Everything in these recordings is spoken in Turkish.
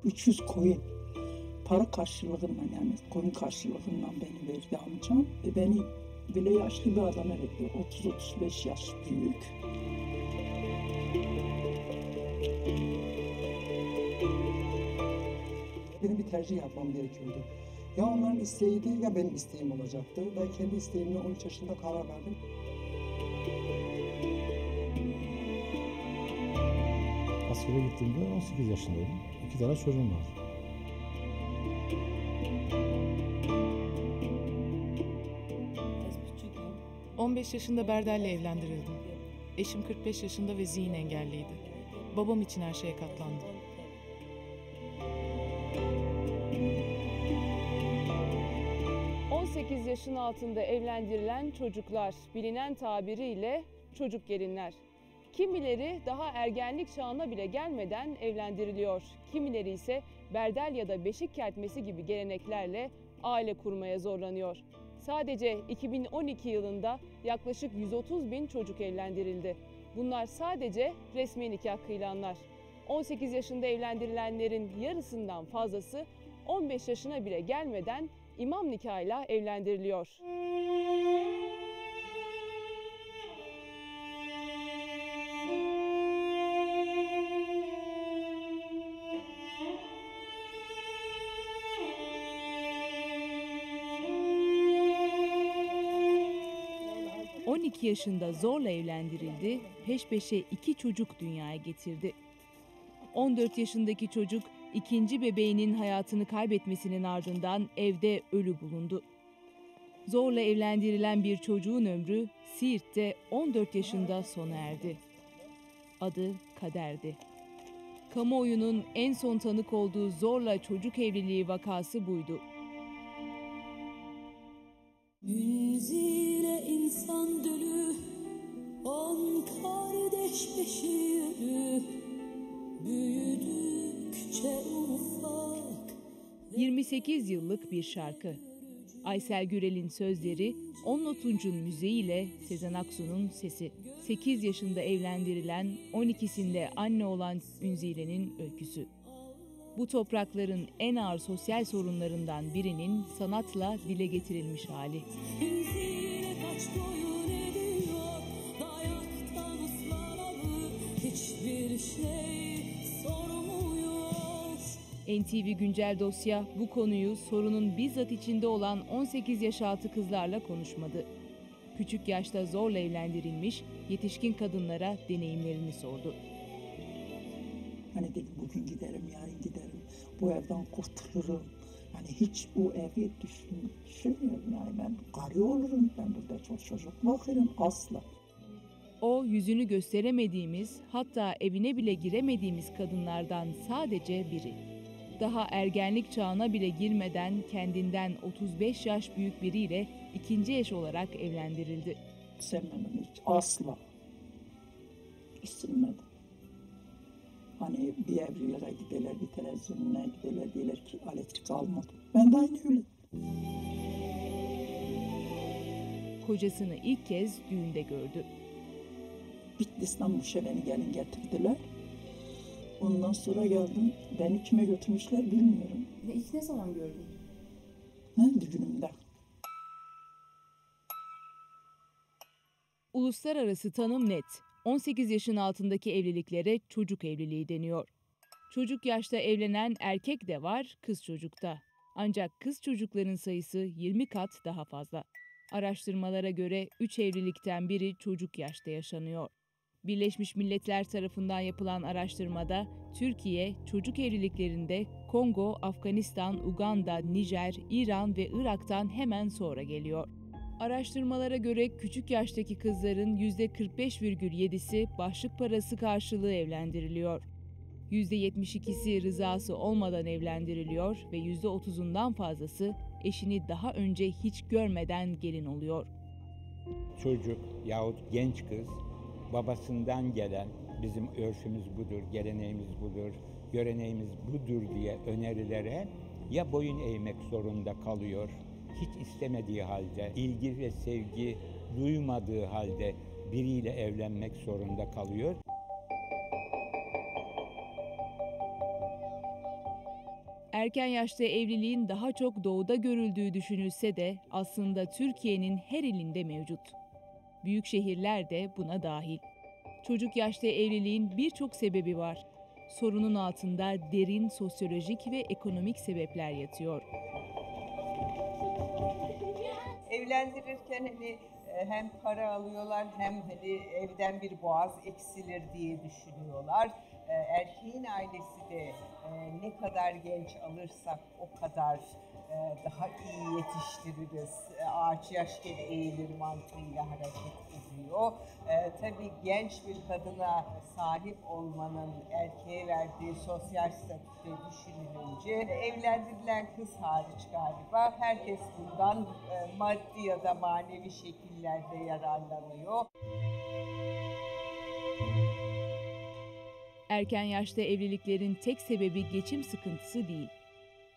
300 koyun. Para karşılığından yani koyun karşılığından beni verdi amcam. Beni böyle yaşlı bir adama verdi. 30-35 yaş büyük. Benim bir tercih yapmam gerekiyordu. Ya onların isteğiydi ya benim isteğim olacaktı. Ben kendi isteğimle 13 yaşında karar verdim. Askere gittiğimde 18 yaşındaydım. 2 tane çocuğum vardı. Ben 15 yaşında Berdel'le evlendirildim. Eşim 45 yaşında ve zihin engelliydi. Babam için her şeye katlandı. Yaşın altında evlendirilen çocuklar, bilinen tabiriyle çocuk gelinler. Kimileri daha ergenlik çağına bile gelmeden evlendiriliyor. Kimileri ise berdel ya da beşik kertmesi gibi geleneklerle aile kurmaya zorlanıyor. Sadece 2012 yılında yaklaşık 130 bin çocuk evlendirildi. Bunlar sadece resmi nikah kıyılanlar. 18 yaşında evlendirilenlerin yarısından fazlası 15 yaşına bile gelmeden İmam nikahıyla evlendiriliyor. ...12 yaşında zorla evlendirildi, peş peşe 2 çocuk dünyaya getirdi. 14 yaşındaki çocuk, ikinci bebeğinin hayatını kaybetmesinin ardından evde ölü bulundu. Zorla evlendirilen bir çocuğun ömrü Siirt'te 14 yaşında sona erdi. Adı Kader'di. Kamuoyunun en son tanık olduğu zorla çocuk evliliği vakası buydu. Münzile insan dölü, 10 kardeş peşi yürü, büyüdükçe ufak. 28 yıllık bir şarkı. Aysel Gürel'in sözleri, Onno Tunç'un müziğiyle Sezen Aksu'nun sesi. 8 yaşında evlendirilen, 12'sinde anne olan Ünzile'nin öyküsü. Bu toprakların en ağır sosyal sorunlarından birinin sanatla dile getirilmiş hali. Ünzile kaç boyun ediyor, dayaktan ıslanalı hiçbir şey sormuyor. NTV Güncel Dosya bu konuyu sorunun bizzat içinde olan 18 yaş altı kızlarla konuşmadı. Küçük yaşta zorla evlendirilmiş yetişkin kadınlara deneyimlerini sordu. Hani dedim bugün giderim, yarın giderim, bu evden kurtulurum. Hani hiç bu evi düşünmüyorum yani ben karı olurum, ben burada çok çocuk bakarım asla. O yüzünü gösteremediğimiz, hatta evine bile giremediğimiz kadınlardan sadece biri. Daha ergenlik çağına bile girmeden kendinden 35 yaş büyük biriyle ikinci eş olarak evlendirildi. Sevmem hiç, asla. İstemem. Hani bir evliliğe giderler, bir televizyonuna giderler, diyorlar ki elektrik almadım. Ben de aynı öyle. Kocasını ilk kez düğünde gördü. Bitlis'ten Muş'a beni gelin getirdiler. Ondan sonra geldim. Beni kime götürmüşler bilmiyorum. İlk ne zaman gördün? Düğünümde. Uluslararası tanım net. 18 yaşın altındaki evliliklere çocuk evliliği deniyor. Çocuk yaşta evlenen erkek de var, kız çocukta. Ancak kız çocukların sayısı 20 kat daha fazla. Araştırmalara göre 3 evlilikten biri çocuk yaşta yaşanıyor. Birleşmiş Milletler tarafından yapılan araştırmada Türkiye çocuk evliliklerinde Kongo, Afganistan, Uganda, Nijer, İran ve Irak'tan hemen sonra geliyor. Araştırmalara göre küçük yaştaki kızların %45,7'si başlık parası karşılığı evlendiriliyor. %72'si rızası olmadan evlendiriliyor ve %30'undan fazlası eşini daha önce hiç görmeden gelin oluyor. Çocuk yahut genç kız babasından gelen bizim örfümüz budur, geleneğimiz budur, göreneğimiz budur diye önerilere ya boyun eğmek zorunda kalıyor, hiç istemediği halde, ilgi ve sevgi duymadığı halde biriyle evlenmek zorunda kalıyor. Erken yaşta evliliğin daha çok doğuda görüldüğü düşünülse de aslında Türkiye'nin her ilinde mevcut. Büyük şehirler de buna dahil. Çocuk yaşta evliliğin birçok sebebi var. Sorunun altında derin sosyolojik ve ekonomik sebepler yatıyor. Evlendirirken hem para alıyorlar hem evden bir boğaz eksilir diye düşünüyorlar. Erkeğin ailesi de ne kadar genç alırsak o kadar daha iyi yetiştiririz. Ağaç yaşken eğilir mantığıyla hareket ediyor. Tabii genç bir kadına sahip olmanın erkeğe verdiği sosyal statüde düşünülünce evlendirilen kız hariç galiba herkes bundan maddi ya da manevi şekillerde yararlanıyor. Erken yaşta evliliklerin tek sebebi geçim sıkıntısı değil.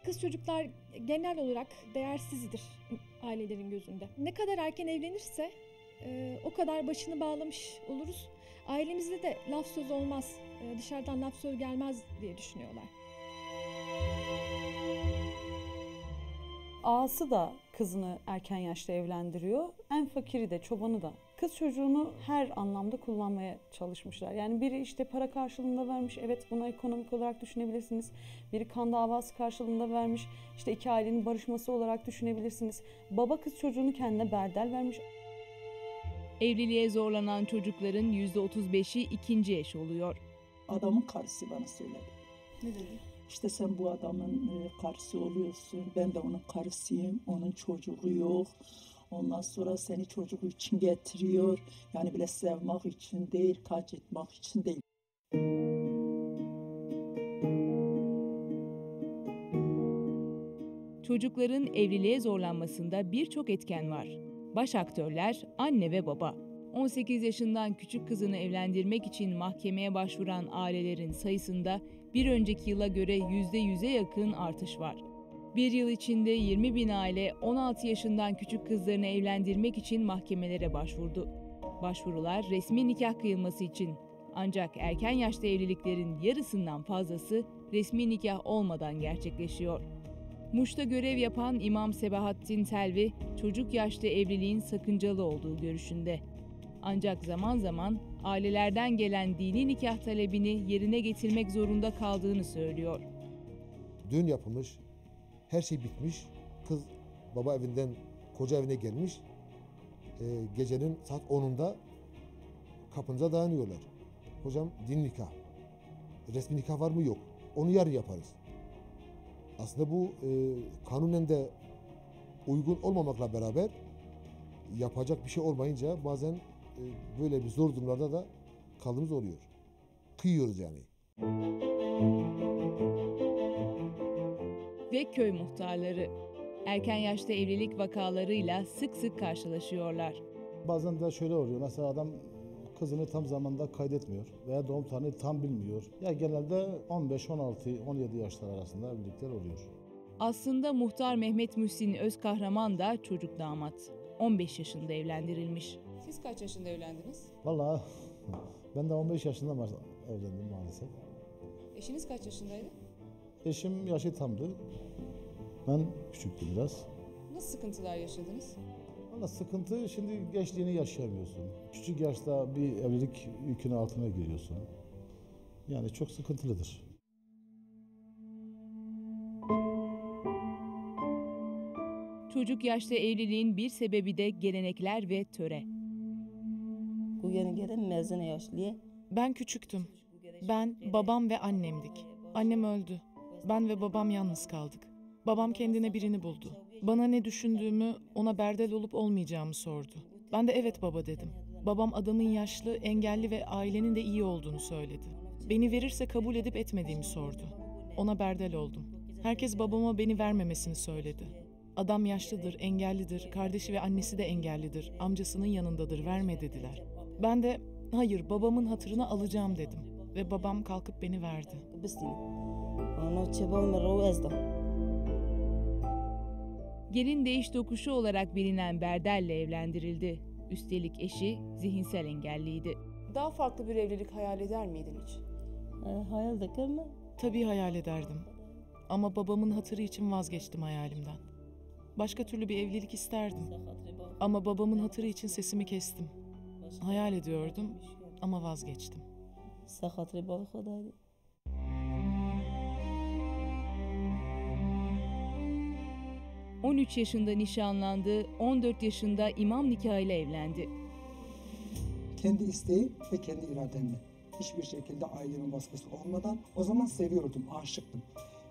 Kız çocuklar genel olarak değersizdir ailelerin gözünde. Ne kadar erken evlenirse o kadar başını bağlamış oluruz. Ailemizde de laf söz olmaz, dışarıdan laf söz gelmez diye düşünüyorlar. Ağası da kızını erken yaşta evlendiriyor. En fakiri de, çobanı da. Kız çocuğunu her anlamda kullanmaya çalışmışlar. Yani biri işte para karşılığında vermiş. Evet, bunu ekonomik olarak düşünebilirsiniz. Biri kan davası karşılığında vermiş. İşte iki ailenin barışması olarak düşünebilirsiniz. Baba kız çocuğunu kendine berdel vermiş. Evliliğe zorlanan çocukların %35'i ikinci eş oluyor. Adamın karısı bana söyledi. Ne dedi? İşte sen bu adamın karısı oluyorsun. Ben de onun karısıyım. Onun çocuğu yok. Ondan sonra seni çocuğu için getiriyor. Yani bile sevmek için değil, kaç etmek için değil. Çocukların evliliğe zorlanmasında birçok etken var. Baş aktörler anne ve baba. 18 yaşından küçük kızını evlendirmek için mahkemeye başvuran ailelerin sayısında bir önceki yıla göre %100'e yakın artış var. Bir yıl içinde 20 bin aile 16 yaşından küçük kızlarını evlendirmek için mahkemelere başvurdu. Başvurular resmi nikah kıyılması için. Ancak erken yaşta evliliklerin yarısından fazlası resmi nikah olmadan gerçekleşiyor. Muş'ta görev yapan İmam Sebahattin Selvi, çocuk yaşta evliliğin sakıncalı olduğu görüşünde. Ancak zaman zaman ailelerden gelen dini nikah talebini yerine getirmek zorunda kaldığını söylüyor. Düğün yapılmış, her şey bitmiş. Kız baba evinden koca evine gelmiş. Gecenin saat 10'unda kapınıza dayanıyorlar. Hocam din nikah. Resmi nikah var mı? Yok. Onu yarın yaparız. Aslında bu kanunen de uygun olmamakla beraber yapacak bir şey olmayınca bazen böyle bir zor durumlarda da kaldığımız oluyor. Kıyıyoruz yani. Ve köy muhtarları. Erken yaşta evlilik vakalarıyla sık sık karşılaşıyorlar. Bazen de şöyle oluyor. Mesela adam kızını tam zamanda kaydetmiyor veya doğum tarihini tam bilmiyor. Ya genelde 15, 16, 17 yaşlar arasında evlilikler oluyor. Aslında muhtar Mehmet Mühsin Özkahraman da çocuk damat. 15 yaşında evlendirilmiş. Siz kaç yaşında evlendiniz? Vallahi ben de 15 yaşında evlendim maalesef. Eşiniz kaç yaşındaydı? Eşim yaşı tamdı. Ben küçüktüm biraz. Nasıl sıkıntılar yaşadınız? Valla sıkıntı, şimdi gençliğini yaşayamıyorsun. Küçük yaşta bir evlilik yükünün altına giriyorsun. Yani çok sıkıntılıdır. Çocuk yaşta evliliğin bir sebebi de gelenekler ve töre. Ben küçüktüm. Ben, babam ve annemdik. Annem öldü. Ben ve babam yalnız kaldık. Babam kendine birini buldu. Bana ne düşündüğümü, ona berdel olup olmayacağımı sordu. Ben de evet baba dedim. Babam adamın yaşlı, engelli ve ailenin de iyi olduğunu söyledi. Beni verirse kabul edip etmediğimi sordu. Ona berdel oldum. Herkes babama beni vermemesini söyledi. Adam yaşlıdır, engellidir, kardeşi ve annesi de engellidir, amcasının yanındadır, verme dediler. Ben de hayır babamın hatırına alacağım dedim ve babam kalkıp beni verdi. Gelin değiş tokuşu olarak bilinen Berdel'le evlendirildi. Üstelik eşi zihinsel engelliydi. Daha farklı bir evlilik hayal eder miydin hiç? Tabii hayal ederdim. Ama babamın hatırı için vazgeçtim hayalimden. Başka türlü bir evlilik isterdim. Ama babamın hatırı için sesimi kestim. Hayal ediyordum ama vazgeçtim. 13 yaşında nişanlandı, 14 yaşında imam nikahıyla evlendi. Kendi isteği ve kendi irademle. Hiçbir şekilde ailemin baskısı olmadan o zaman seviyordum, aşıktım.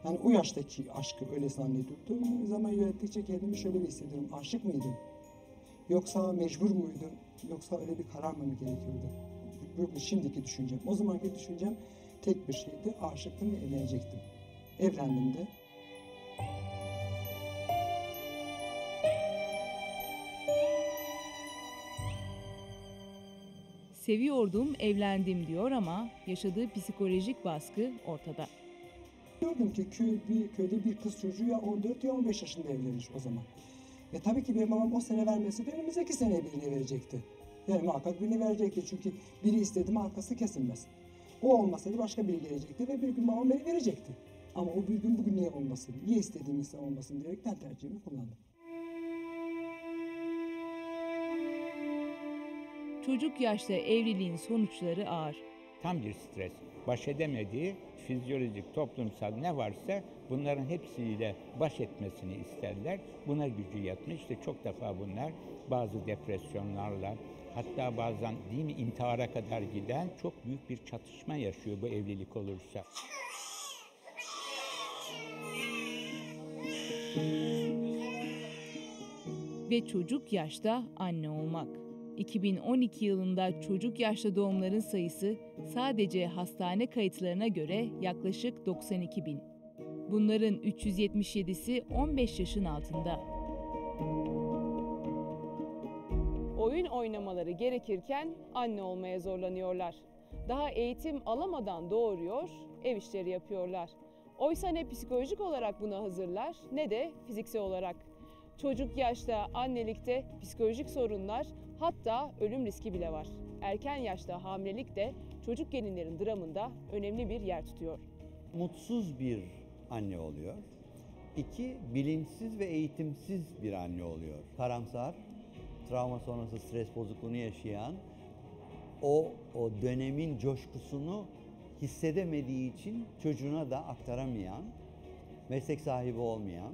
Yani o yaştaki aşkı öyle zannediyordum. Zaman yönettikçe kendimi şöyle bir hissediyorum. Aşık mıydım? Yoksa mecbur muydum? Yoksa öyle bir karar mı gerekiyordu? Bu şimdiki düşüncem. O zamanki düşüncem tek bir şeydi. Aşıktım ve evlenecektim. Evlendim de. Seviyordum, evlendim diyor ama yaşadığı psikolojik baskı ortada. Gördüm ki köyde bir kız çocuğu ya 14 ya 15 yaşında evlenir o zaman. Tabii ki benim babam o sene vermeseydi önümüzdeki sene birini verecekti. Yani muhakkak birini verecekti çünkü biri istedi mi arkası kesilmez. O olmasaydı başka biri gelecekti ve bir gün babam beni verecekti. Ama o bir gün bugün niye olmasın, niye istediğim insan olmasın diyerekten tercihimi kullandım. Çocuk yaşta evliliğin sonuçları ağır. Tam bir stres. Baş edemediği fizyolojik, toplumsal ne varsa bunların hepsiyle baş etmesini isterler. Buna gücü yetmiş. İşte çok defa bunlar bazı depresyonlarla, hatta bazen değil mi intihara kadar giden çok büyük bir çatışma yaşıyor bu evlilik olursa. Ve çocuk yaşta anne olmak. 2012 yılında çocuk yaşta doğumların sayısı sadece hastane kayıtlarına göre yaklaşık 92 bin. Bunların 377'si 15 yaşın altında. Oyun oynamaları gerekirken anne olmaya zorlanıyorlar. Daha eğitim alamadan doğuruyor, ev işleri yapıyorlar. Oysa ne psikolojik olarak buna hazırlar ne de fiziksel olarak. Çocuk yaşta annelikte psikolojik sorunlar, hatta ölüm riski bile var. Erken yaşta hamilelik de çocuk gelinlerin dramında önemli bir yer tutuyor. Mutsuz bir anne oluyor. 2, bilinçsiz ve eğitimsiz bir anne oluyor. Karamsar, travma sonrası stres bozukluğunu yaşayan, o dönemin coşkusunu hissedemediği için çocuğuna da aktaramayan, meslek sahibi olmayan,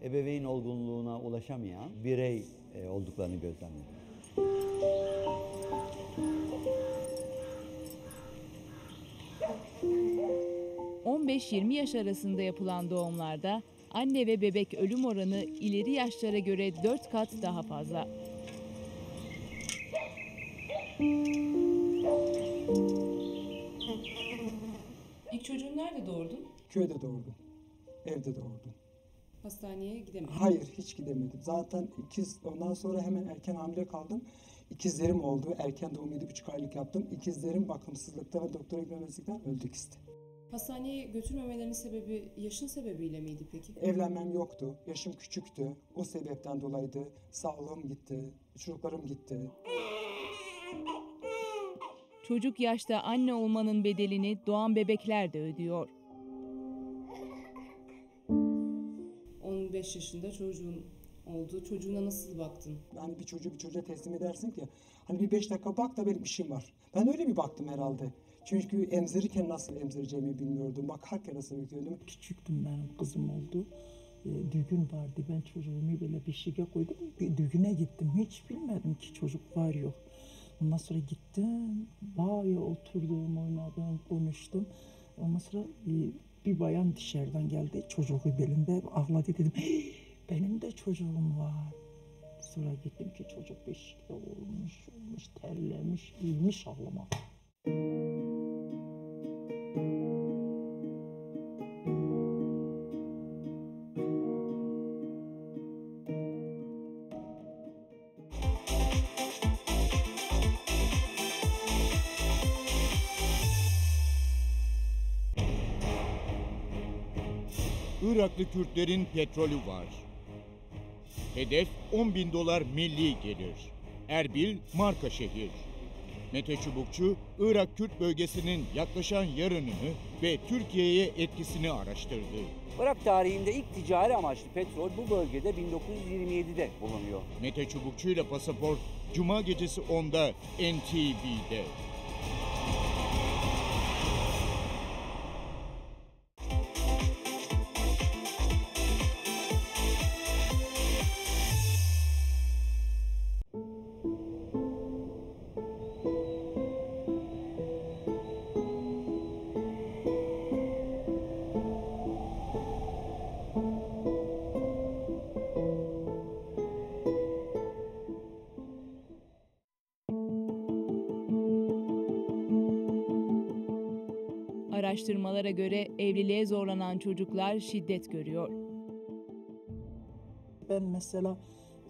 ebeveyn olgunluğuna ulaşamayan birey olduklarını gözlemledim. ...15-20 yaş arasında yapılan doğumlarda anne ve bebek ölüm oranı ileri yaşlara göre 4 kat daha fazla. İlk çocuğunu nerede doğurdun? Köyde doğurdum. Evde doğurdum. Hastaneye gidemedin. Hayır, hiç gidemedim. Zaten ondan sonra hemen erken hamile kaldım. İkizlerim oldu. Erken doğum 7,5 aylık yaptım. İkizlerim bakımsızlıkta ve doktora gitmemezlikten öldü ikisi de. Hastaneye götürmemelerinin sebebi yaşın sebebiyle miydi peki? Evlenmem yoktu. Yaşım küçüktü. O sebepten dolayıydı. Sağlığım gitti. Çocuklarım gitti. Çocuk yaşta anne olmanın bedelini doğan bebekler de ödüyor. 15 yaşında çocuğun oldu. Çocuğuna nasıl baktın? Yani bir çocuğa teslim edersin ki hani bir 5 dakika bak da benim işim var. Ben öyle bir baktım herhalde. Çünkü emzirirken nasıl emzireceğimi bilmiyordum. Bakarken nasıl bekliyordum. Küçüktüm, benim kızım oldu. Düğün vardı. Ben çocuğumu böyle bir şeye koydum. Bir düğüne gittim. Hiç bilmedim ki çocuk var yok. Ondan sonra gittim. Bayağı oturdum, oynadım, konuştum. Ondan sonra bir bayan dışarıdan geldi. Çocuğu belinde ağladı, dedim. Benim de çocuğum var. Sonra gittim ki çocuk beşikte olmuş, terlemiş, bilmiş ağlamak. Iraklı Kürtlerin petrolü var. Hedef $10.000 milli gelir. Erbil marka şehir. Mete Çubukçu, Irak-Kürt bölgesinin yaklaşan yarınını ve Türkiye'ye etkisini araştırdı. Irak tarihinde ilk ticari amaçlı petrol bu bölgede 1927'de bulunuyor. Mete Çubukçu ile Pasaport, Cuma gecesi 10'da NTV'de. Araştırmalara göre evliliğe zorlanan çocuklar şiddet görüyor. Ben mesela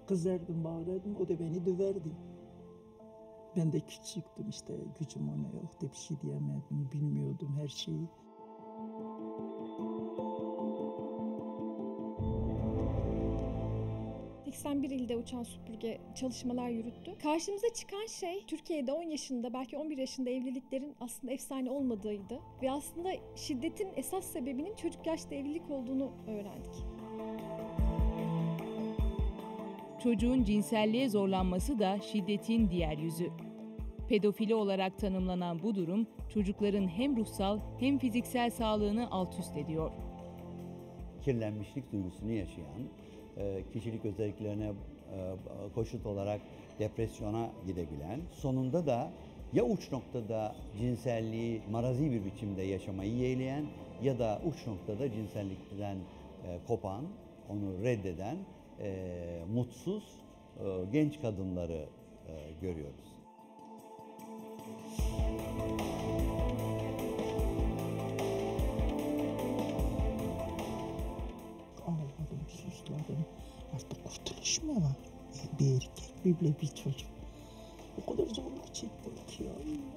kızardım, bağırırdım, o da beni döverdi. Ben de küçüktüm işte, gücüm ona yoktu, bir şey diyemedim, bilmiyordum her şeyi. ...81 ilde uçan süpürge çalışmalar yürüttü. Karşımıza çıkan şey Türkiye'de 10 yaşında belki 11 yaşında evliliklerin aslında efsane olmadığıydı. Ve aslında şiddetin esas sebebinin çocuk yaşta evlilik olduğunu öğrendik. Çocuğun cinselliğe zorlanması da şiddetin diğer yüzü. Pedofili olarak tanımlanan bu durum çocukların hem ruhsal hem fiziksel sağlığını alt üst ediyor. Kirlenmişlik duygusunu yaşayan, kişilik özelliklerine koşut olarak depresyona gidebilen, sonunda da ya uç noktada cinselliği marazi bir biçimde yaşamayı yeğleyen ya da uç noktada cinsellikten kopan, onu reddeden mutsuz genç kadınları görüyoruz. Ağladım, susladım. Artık kurtuluş mu var? Bir erkek, bile bir çocuk. O kadar zorluk çektik ki ya.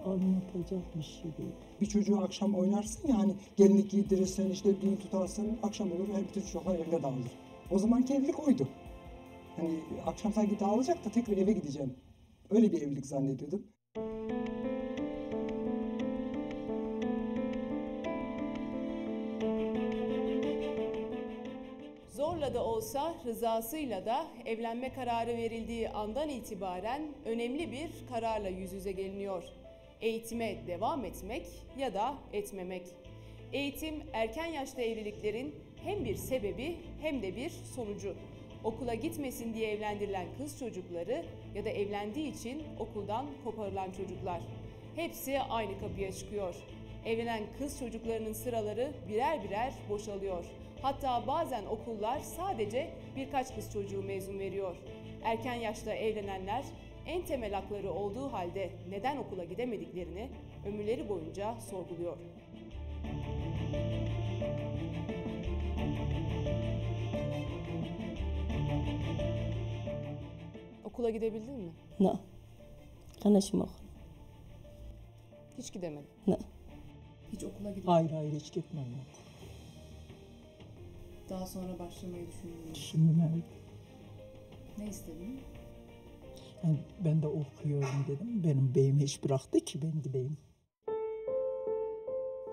Anlatacak bir şey değil. Bir çocuğu akşam oynarsın ya, hani gelinlik giydirirsen, işte düğün tutarsın, akşam olur, her bütün çocuklar evde dağılır. O zamanki evlilik oydu. Hani akşam sanki dağılacak da tekrar eve gideceğim. Öyle bir evlilik zannediyordum. Zorla da olsa, rızasıyla da evlenme kararı verildiği andan itibaren önemli bir kararla yüz yüze geliniyor. Eğitime devam etmek ya da etmemek. Eğitim, erken yaşta evliliklerin hem bir sebebi hem de bir sonucu. Okula gitmesin diye evlendirilen kız çocukları ya da evlendiği için okuldan koparılan çocuklar. Hepsi aynı kapıya çıkıyor. Evlenen kız çocuklarının sıraları birer birer boşalıyor. Hatta bazen okullar sadece birkaç kız çocuğu mezun veriyor. Erken yaşta evlenenler en temel hakları olduğu halde neden okula gidemediklerini ömürleri boyunca sorguluyor. Okula gidebildin mi? No. كانش مخ. Hiç gidemedin. No. Hiç okula gidemedin. Hayır hiç gitmem yok. Daha sonra başlamayı düşündün. Düşündüm evet. Ne istedin? Yani ben de okuyorum dedim. Benim beyim hiç bıraktı ki ben gideyim.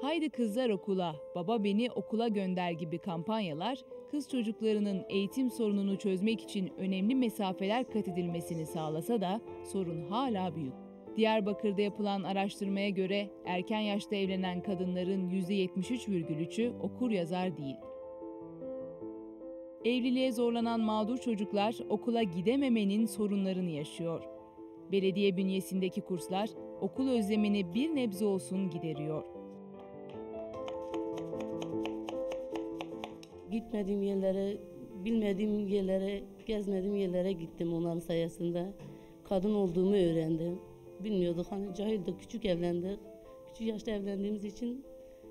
Haydi kızlar okula, baba beni okula gönder gibi kampanyalar kız çocuklarının eğitim sorununu çözmek için önemli mesafeler kat edilmesini sağlasa da sorun hala büyük. Diyarbakır'da yapılan araştırmaya göre erken yaşta evlenen kadınların %73,3'ü okur yazar değil. Evliliğe zorlanan mağdur çocuklar okula gidememenin sorunlarını yaşıyor. Belediye bünyesindeki kurslar okul özlemini bir nebze olsun gideriyor. Gitmediğim yerlere, bilmediğim yerlere, gezmediğim yerlere gittim onların sayesinde. Kadın olduğumu öğrendim. Bilmiyorduk, hani cahildik, küçük evlendik. Küçük yaşta evlendiğimiz için,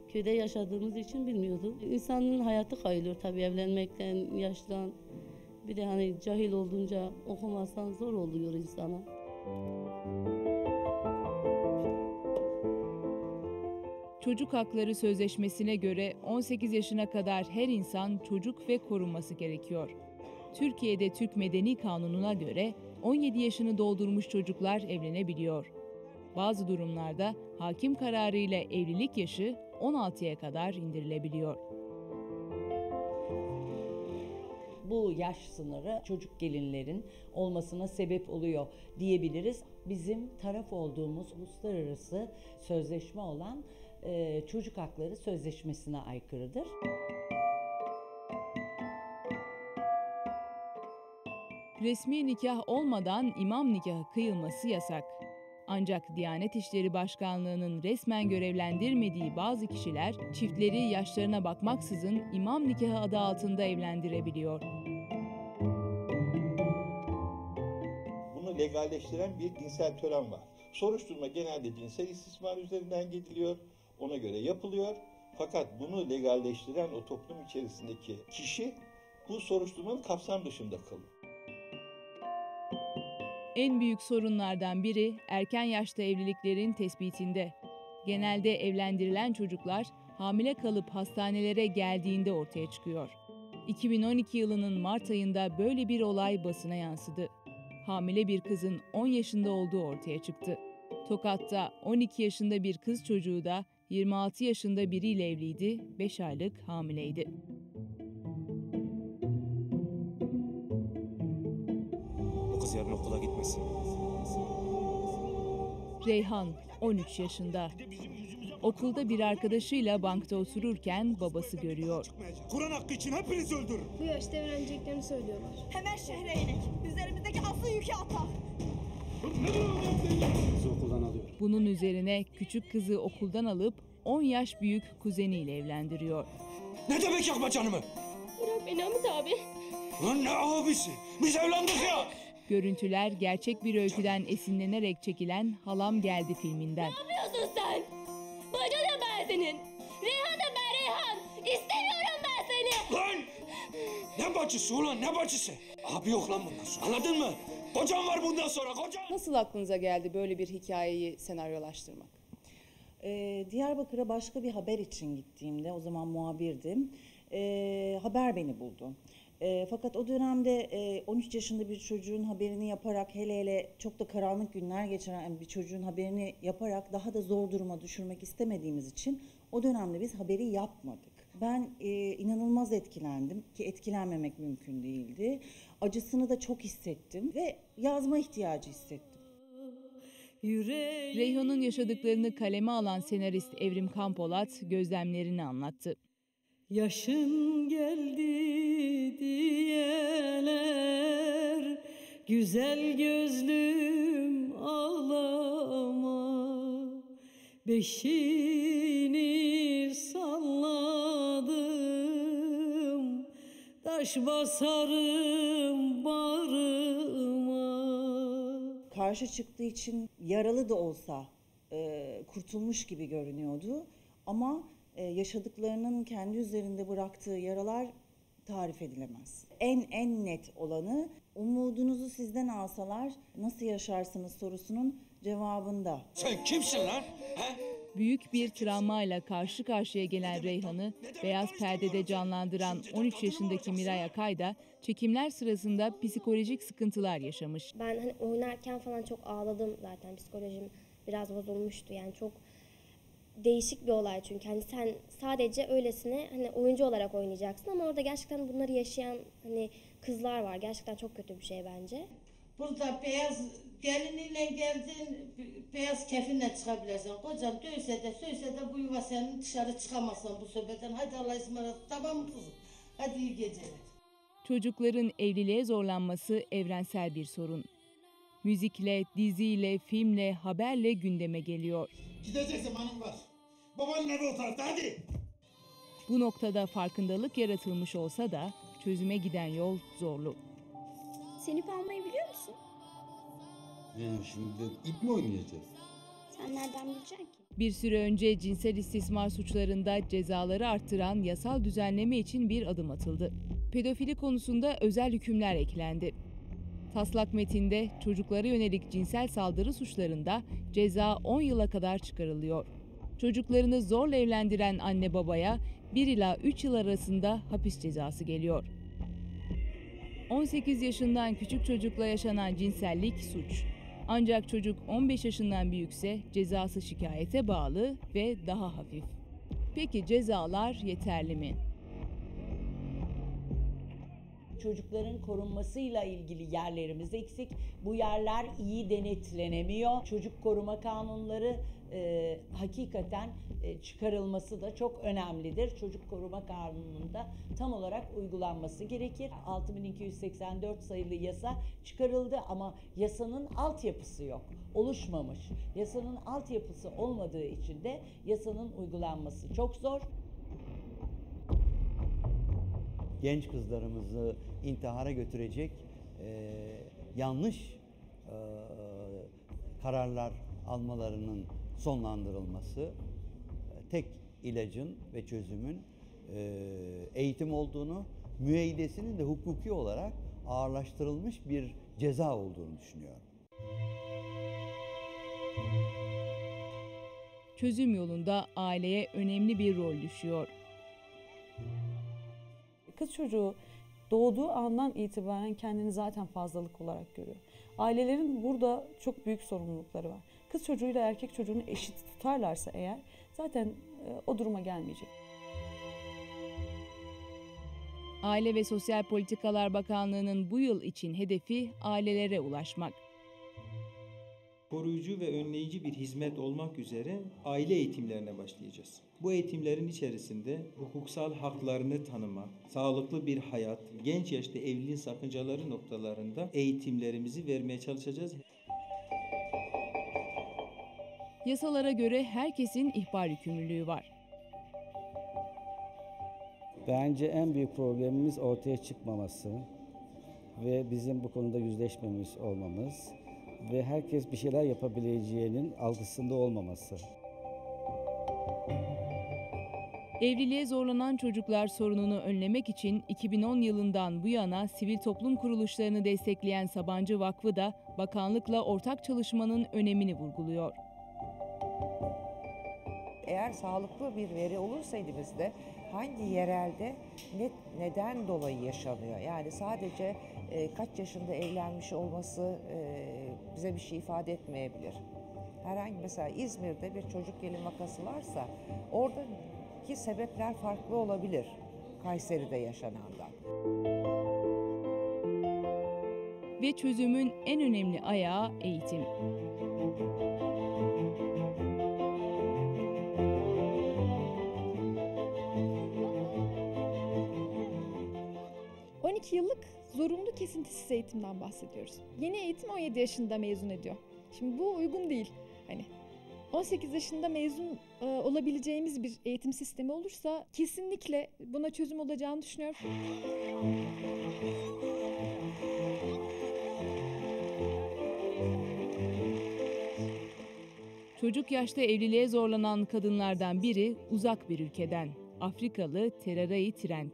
köyde yaşadığımız için bilmiyorduk. İnsanın hayatı kayılıyor tabii evlenmekten, yaştan. Bir de hani cahil olduğunca okumazsan zor oluyor insana. Çocuk Hakları Sözleşmesi'ne göre 18 yaşına kadar her insan çocuk ve korunması gerekiyor. Türkiye'de Türk Medeni Kanunu'na göre 17 yaşını doldurmuş çocuklar evlenebiliyor. Bazı durumlarda hakim kararıyla evlilik yaşı 16'ya kadar indirilebiliyor. Bu yaş sınırı çocuk gelinlerin olmasına sebep oluyor diyebiliriz. Bizim taraf olduğumuz uluslararası sözleşme olan Çocuk Hakları Sözleşmesi'ne aykırıdır. Resmi nikah olmadan imam nikahı kıyılması yasak. Ancak Diyanet İşleri Başkanlığı'nın resmen görevlendirmediği bazı kişiler çiftleri yaşlarına bakmaksızın imam nikahı adı altında evlendirebiliyor. Bunu legalleştiren bir dinsel tören var. Soruşturma genelde cinsel istismar üzerinden gidiliyor, ona göre yapılıyor. Fakat bunu legalleştiren o toplum içerisindeki kişi bu soruşturmanın kapsam dışında kalıyor. En büyük sorunlardan biri erken yaşta evliliklerin tespitinde. Genelde evlendirilen çocuklar hamile kalıp hastanelere geldiğinde ortaya çıkıyor. 2012 yılının Mart ayında böyle bir olay basına yansıdı. Hamile bir kızın 10 yaşında olduğu ortaya çıktı. Tokat'ta 12 yaşında bir kız çocuğu da 26 yaşında biriyle evliydi, 5 aylık hamileydi. Bu kız yarın okula gitmesin. Reyhan 13 yaşında. Okulda bir arkadaşıyla bankta otururken babası görüyor. Kur'an hakkı için hepinizi öldürürüm. Bu yaşta evleneceklerini söylüyorlar. Hemen şehre inek. Üzerimizdeki asıl yükü atalım. Kızı okuldan alıyor. Bunun üzerine küçük kızı okuldan alıp 10 yaş büyük kuzeniyle evlendiriyor. Ne demek yakma canımı? Bırak beni Hamit abi. Lan ne abisi? Biz evlendik ya. Görüntüler gerçek bir öyküden esinlenerek çekilen Halam Geldi filminden. Ne yapıyorsun sen? Bacana ben senin. Reyhan'ım ben Reyhan. İstemiyorum ben seni. Lan! Ne bacısı ulan ne bacısı? Abi yok lan bundan sonra anladın mı? Kocam var bundan sonra kocam. Nasıl aklınıza geldi böyle bir hikayeyi senaryolaştırmak? Diyarbakır'a başka bir haber için gittiğimde, o zaman muhabirdim, haber beni buldu. Fakat o dönemde 13 yaşında bir çocuğun haberini yaparak, hele hele çok da karanlık günler geçiren bir çocuğun haberini yaparak daha da zor duruma düşürmek istemediğimiz için o dönemde biz haberi yapmadık. Ben inanılmaz etkilendim ki etkilenmemek mümkün değildi. Acısını da çok hissettim ve yazma ihtiyacı hissettim. Reyhan'ın yaşadıklarını kaleme alan senarist Evrim Kampolat gözlemlerini anlattı. Yaşın geldi diyeler, güzel gözlüm ağlama. Beşini salladım, taş basarım bağrıma. Karşı çıktığı için yaralı da olsa kurtulmuş gibi görünüyordu. Ama yaşadıklarının kendi üzerinde bıraktığı yaralar tarif edilemez. En net olanı, umudunuzu sizden alsalar nasıl yaşarsınız sorusunun cevabında. Sen kimsin lan? He? Büyük bir travmayla karşı karşıya gelen Reyhan'ı beyaz perdede canlandıran 13 yaşındaki Miray Akay da çekimler sırasında psikolojik sıkıntılar yaşamış. Ben hani oynarken falan çok ağladım zaten. Psikolojim biraz bozulmuştu. Yani çok değişik bir olay çünkü. Hani sen sadece öylesine hani oyuncu olarak oynayacaksın ama orada gerçekten bunları yaşayan hani kızlar var. Gerçekten çok kötü bir şey bence. Burada beyaz geliniyle geldin, beyaz kefinle çıkabilirsin. Kocan dövse de söylese de bu yuva senin, dışarı çıkamazsan bu sohbetten. Hadi Allah'a ısmarladık, tamam mı kızım? Hadi iyi geceler. Çocukların evliliğe zorlanması evrensel bir sorun. Müzikle, diziyle, filmle, haberle gündeme geliyor. Gidecek zamanım var. Babanın evi o tarafta hadi. Bu noktada farkındalık yaratılmış olsa da çözüme giden yol zorlu. Sen ip almayı biliyor musun? Yani şimdi ip mi oynayacağız? Sen nereden bileceksin ki? Bir süre önce cinsel istismar suçlarında cezaları arttıran yasal düzenleme için bir adım atıldı. Pedofili konusunda özel hükümler eklendi. Taslak metinde çocuklara yönelik cinsel saldırı suçlarında ceza 10 yıla kadar çıkarılıyor. Çocuklarını zorla evlendiren anne babaya 1 ila 3 yıl arasında hapis cezası geliyor. 18 yaşından küçük çocukla yaşanan cinsellik suç. Ancak çocuk 15 yaşından büyükse cezası şikayete bağlı ve daha hafif. Peki cezalar yeterli mi? Çocukların korunmasıyla ilgili yerlerimiz eksik. Bu yerler iyi denetlenemiyor. Çocuk koruma kanunları hakikaten çıkarılması da çok önemlidir. Çocuk koruma kanununda tam olarak uygulanması gerekir. 6284 sayılı yasa çıkarıldı ama yasanın altyapısı yok. Oluşmamış. Yasanın altyapısı olmadığı için de yasanın uygulanması çok zor. Genç kızlarımızı intihara götürecek yanlış kararlar almalarının sonlandırılması, tek ilacın ve çözümün eğitim olduğunu, müeyyidesinin de hukuki olarak ağırlaştırılmış bir ceza olduğunu düşünüyorum. Çözüm yolunda aileye önemli bir rol düşüyor. Kız çocuğu doğduğu andan itibaren kendini zaten fazlalık olarak görüyor. Ailelerin burada çok büyük sorumlulukları var. Kız çocuğuyla erkek çocuğunu eşit tutarlarsa eğer zaten o duruma gelmeyecek. Aile ve Sosyal Politikalar Bakanlığı'nın bu yıl için hedefi ailelere ulaşmak. Koruyucu ve önleyici bir hizmet olmak üzere aile eğitimlerine başlayacağız. Bu eğitimlerin içerisinde hukuksal haklarını tanıma, sağlıklı bir hayat, genç yaşta evliliğin sakıncaları noktalarında eğitimlerimizi vermeye çalışacağız. Yasalara göre herkesin ihbar yükümlülüğü var. Bence en büyük problemimiz ortaya çıkmaması ve bizim bu konuda yüzleşmemiş olmamız ve herkes bir şeyler yapabileceğinin algısında olmaması. Evliliğe zorlanan çocuklar sorununu önlemek için 2010 yılından bu yana sivil toplum kuruluşlarını destekleyen Sabancı Vakfı da bakanlıkla ortak çalışmanın önemini vurguluyor. Eğer sağlıklı bir veri olursa elimizde hangi yerelde neden dolayı yaşanıyor? Yani sadece kaç yaşında evlenmiş olması bize bir şey ifade etmeyebilir. Herhangi mesela İzmir'de bir çocuk gelin vakası varsa oradaki sebepler farklı olabilir Kayseri'de yaşanandan. Ve çözümün en önemli ayağı eğitim. Yıllık zorunlu kesintisiz eğitimden bahsediyoruz. Yeni eğitim 17 yaşında mezun ediyor. Şimdi bu uygun değil. Hani 18 yaşında mezun olabileceğimiz bir eğitim sistemi olursa kesinlikle buna çözüm olacağını düşünüyorum. Çocuk yaşta evliliğe zorlanan kadınlardan biri uzak bir ülkeden. Afrikalı Teraray Trent.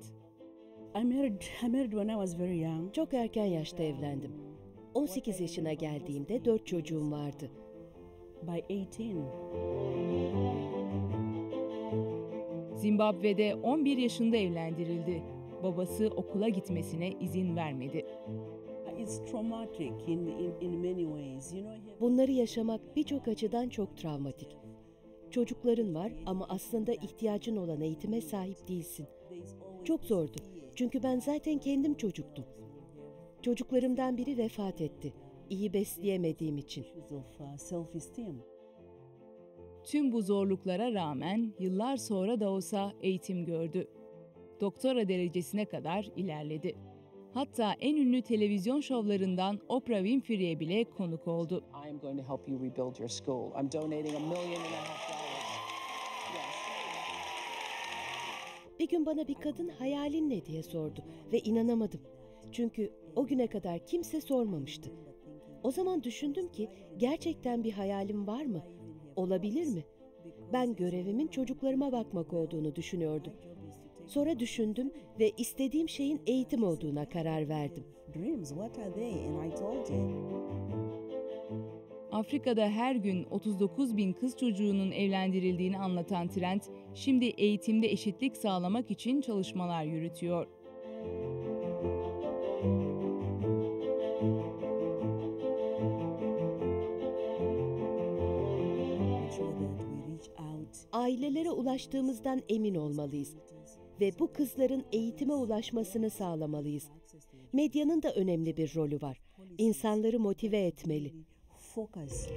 I married when I was very young. Çok erken yaşta evlendim. 18 yaşına geldiğimde 4 çocuğum vardı. By 18. Zimbabwe'de 11 yaşında evlendirildi. Babası okula gitmesine izin vermedi. It's traumatic in many ways. Bunları yaşamak birçok açıdan çok travmatik. Çocukların var ama aslında ihtiyacın olan eğitime sahip değilsin. Çok zordu. Çünkü ben zaten kendim çocuktum. Çocuklarımdan biri vefat etti. İyi besleyemediğim için. Tüm bu zorluklara rağmen yıllar sonra da olsa eğitim gördü. Doktora derecesine kadar ilerledi. Hatta en ünlü televizyon şovlarından Oprah Winfrey'e bile konuk oldu. I am going to help you rebuild your school. I'm donating $1.5 million. Bir gün bana bir kadın hayalin ne diye sordu ve inanamadım. Çünkü o güne kadar kimse sormamıştı. O zaman düşündüm ki gerçekten bir hayalim var mı? Olabilir mi? Ben görevimin çocuklarıma bakmak olduğunu düşünüyordum. Sonra düşündüm ve istediğim şeyin eğitim olduğuna karar verdim. Afrika'da her gün 39.000 kız çocuğunun evlendirildiğini anlatan Trent, şimdi eğitimde eşitlik sağlamak için çalışmalar yürütüyor. ailelere ulaştığımızdan emin olmalıyız ve bu kızların eğitime ulaşmasını sağlamalıyız. Medyanın da önemli bir rolü var. İnsanları motive etmeli. Focus.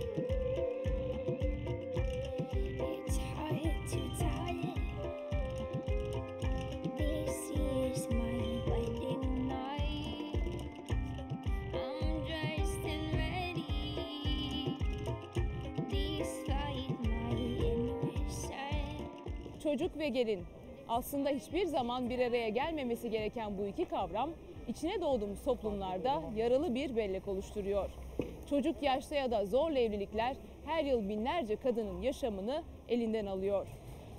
Çocuk ve gelin. Aslında hiçbir zaman bir araya gelmemesi gereken bu iki kavram, içine doğduğumuz toplumlarda yaralı bir bellek oluşturuyor. Çocuk yaşta ya da zorla evlilikler her yıl binlerce kadının yaşamını elinden alıyor.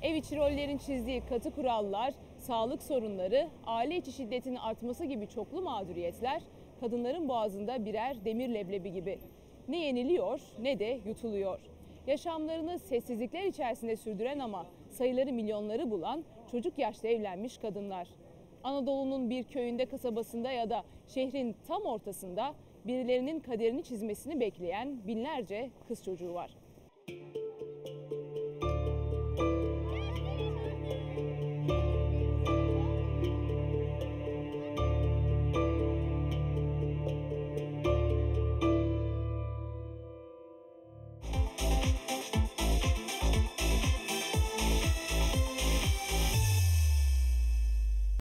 Ev içi rollerin çizdiği katı kurallar, sağlık sorunları, aile içi şiddetin artması gibi çoklu mağduriyetler kadınların boğazında birer demir leblebi gibi. Ne yeniliyor ne de yutuluyor. Yaşamlarını sessizlikler içerisinde sürdüren ama sayıları milyonları bulan çocuk yaşta evlenmiş kadınlar. Anadolu'nun bir köyünde, kasabasında ya da şehrin tam ortasında birilerinin kaderini çizmesini bekleyen binlerce kız çocuğu var.